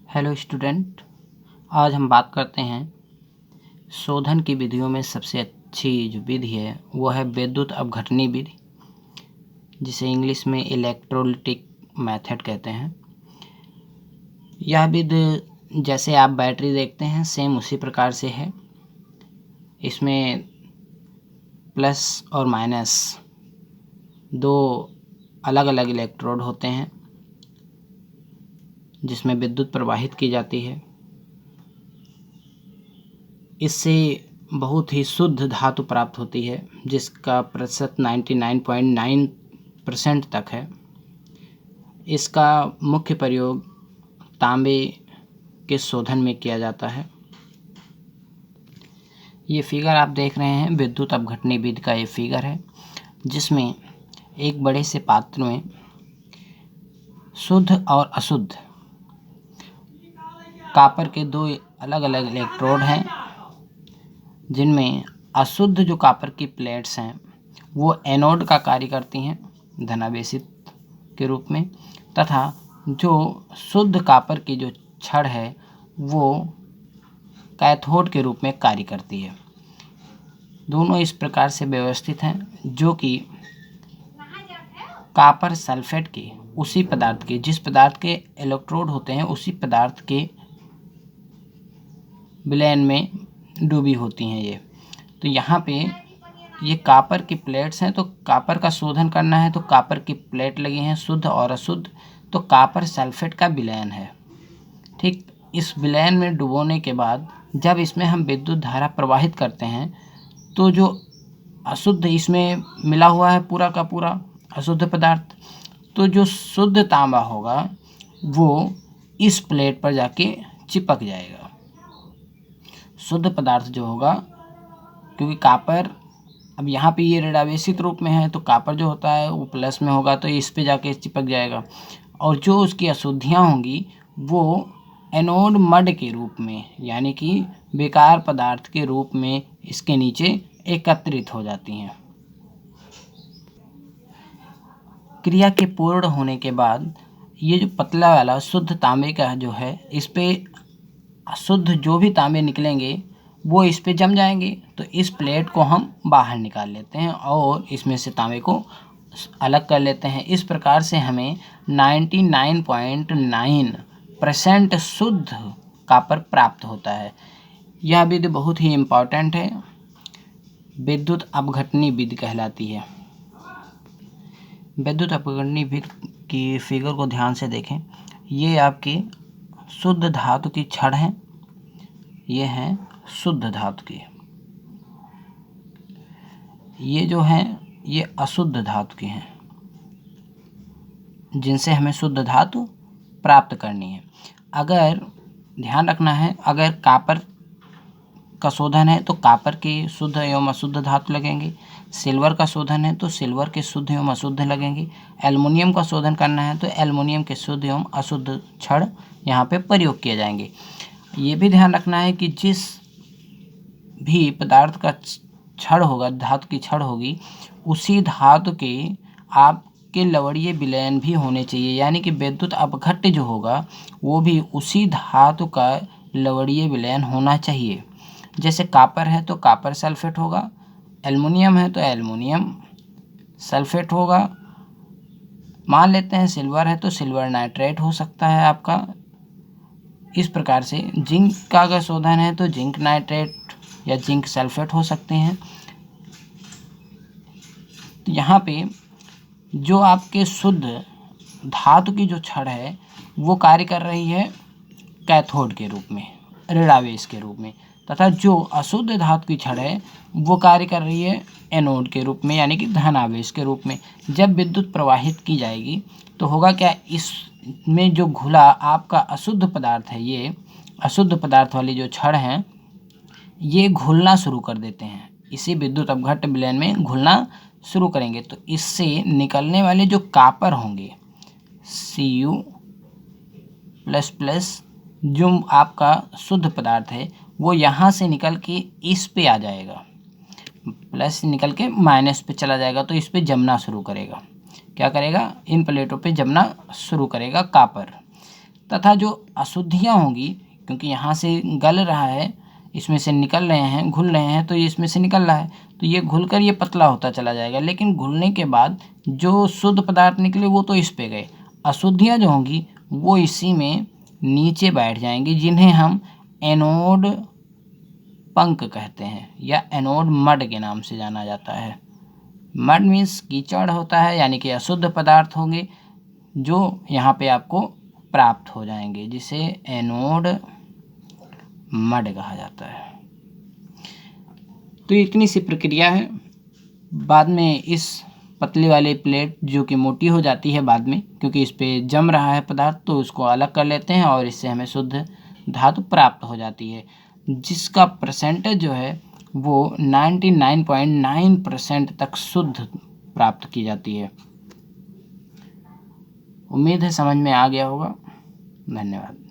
Hello student, आज हम बात करते हैं शोधन की विधियों में सबसे अच्छी जो विधि है वो है विद्युत अपघटनी विधि, जिसे इंग्लिश में इलेक्ट्रोलिटिक मेथड कहते हैं। यह विधि जैसे आप बैटरी देखते हैं सेम उसी प्रकार से है। इसमें प्लस और माइनस दो अलग अलग इलेक्ट्रोड होते हैं जिसमें विद्युत प्रवाहित की जाती है। इससे बहुत ही शुद्ध धातु प्राप्त होती है जिसका प्रतिशत 99.9% तक है। इसका मुख्य प्रयोग तांबे के शोधन में किया जाता है। ये फिगर आप देख रहे हैं विद्युत अपघटनी विधि का ये फिगर है, जिसमें एक बड़े से पात्र में शुद्ध और अशुद्ध कॉपर के दो अलग अलग इलेक्ट्रोड हैं, जिनमें अशुद्ध जो कॉपर की प्लेट्स हैं वो एनोड का कार्य करती हैं धनावेशित के रूप में, तथा जो शुद्ध कॉपर की जो छड़ है वो कैथोड के रूप में कार्य करती है। दोनों इस प्रकार से व्यवस्थित हैं जो कि कॉपर सल्फेट के उसी पदार्थ के जिस पदार्थ के इलेक्ट्रोड होते हैं उसी पदार्थ के विलयन में डूबी होती हैं ये। तो यहाँ पे ये कॉपर की प्लेट्स हैं, तो कॉपर का शोधन करना है तो कॉपर की प्लेट लगी हैं शुद्ध और अशुद्ध, तो कॉपर सल्फेट का विलयन है। ठीक इस विलयन में डुबोने के बाद जब इसमें हम विद्युत धारा प्रवाहित करते हैं तो जो अशुद्ध इसमें मिला हुआ है पूरा का पूरा अशुद्ध पदार्थ, तो जो शुद्ध तांबा होगा वो इस प्लेट पर जाके चिपक जाएगा। शुद्ध पदार्थ जो होगा, क्योंकि कॉपर अब यहाँ पे ये ऋणावेशित रूप में है तो कॉपर जो होता है वो प्लस में होगा तो इस पे जाके चिपक जाएगा, और जो उसकी अशुद्धियाँ होंगी वो एनोड मड के रूप में यानी कि बेकार पदार्थ के रूप में इसके नीचे एकत्रित हो जाती हैं। क्रिया के पूर्ण होने के बाद ये जो पतला वाला शुद्ध तांबे का जो है, इस पे अशुद्ध जो भी तांबे निकलेंगे वो इस पे जम जाएंगे, तो इस प्लेट को हम बाहर निकाल लेते हैं और इसमें से तांबे को अलग कर लेते हैं। इस प्रकार से हमें 99.9% शुद्ध कॉपर प्राप्त होता है। यह विधि बहुत ही इम्पॉर्टेंट है, विद्युत अपघटनी विधि कहलाती है। विद्युत अपघटनी विधि की फिगर को ध्यान से देखें। ये आपकी शुद्ध धातु की छड़ है, ये हैं शुद्ध धातु की। ये जो हैं ये अशुद्ध धातु की हैं जिनसे हमें शुद्ध धातु प्राप्त करनी है। अगर ध्यान रखना है, अगर कॉपर का शोधन है तो कॉपर के शुद्ध एवं अशुद्ध धातु लगेंगे, सिल्वर का शोधन है तो सिल्वर के शुद्ध एवं अशुद्ध लगेंगे, एल्युमिनियम का शोधन करना है तो एल्युमिनियम के शुद्ध एवं अशुद्ध छड़ यहाँ पे प्रयोग किए जाएंगे। ये भी ध्यान रखना है कि जिस भी पदार्थ का छड़ होगा, धातु की छड़ होगी, उसी धातु के आपके लवणीय विलयन भी होने चाहिए, यानी कि विद्युत अपघट्य जो होगा वो भी उसी धातु का लवणीय विलयन होना चाहिए। जैसे कॉपर है तो कॉपर सल्फेट होगा, एल्युमिनियम है तो एल्युमिनियम सल्फेट होगा, मान लेते हैं सिल्वर है तो सिल्वर नाइट्रेट हो सकता है आपका। इस प्रकार से जिंक का अगर शोधन है तो जिंक नाइट्रेट या जिंक सल्फेट हो सकते हैं। तो यहाँ पे जो आपके शुद्ध धातु की जो छड़ है वो कार्य कर रही है कैथोड के रूप में, ऋणावेश के रूप में, तथा जो अशुद्ध धातु की छड़ है वो कार्य कर रही है एनोड के रूप में यानी कि धनावेश के रूप में। जब विद्युत प्रवाहित की जाएगी तो होगा क्या, इसमें जो घुला आपका अशुद्ध पदार्थ है, ये अशुद्ध पदार्थ वाली जो छड़ हैं ये घुलना शुरू कर देते हैं, इसी विद्युत अपघट्य विलयन में घुलना शुरू करेंगे। तो इससे निकलने वाले जो कॉपर होंगे Cu++ जो आपका शुद्ध पदार्थ है वो यहाँ से निकल के इस पे आ जाएगा, प्लस निकल के माइनस पे चला जाएगा, तो इस पे जमना शुरू करेगा। क्या करेगा, इन प्लेटों पे जमना शुरू करेगा कॉपर। तथा जो अशुद्धियाँ होंगी, क्योंकि यहाँ से गल रहा है, इसमें से निकल रहे हैं, घुल रहे हैं, तो ये इसमें से निकल रहा है, तो ये घुलकर ये पतला होता चला जाएगा। लेकिन घुलने के बाद जो शुद्ध पदार्थ निकले वो तो इस पे गए, अशुद्धियाँ जो होंगी वो इसी में नीचे बैठ जाएंगी, जिन्हें हम एनोड पंक कहते हैं या एनोड मड के नाम से जाना जाता है। मड मीन्स कीचड़ होता है, यानी कि अशुद्ध पदार्थ होंगे जो यहाँ पे आपको प्राप्त हो जाएंगे, जिसे एनोड मड कहा जाता है। तो इतनी सी प्रक्रिया है। बाद में इस पतले वाले प्लेट जो कि मोटी हो जाती है बाद में, क्योंकि इस पे जम रहा है पदार्थ, तो उसको अलग कर लेते हैं और इससे हमें शुद्ध धातु प्राप्त हो जाती है, जिसका परसेंटेज जो है वो 99.9% तक शुद्ध प्राप्त की जाती है। उम्मीद है समझ में आ गया होगा। धन्यवाद।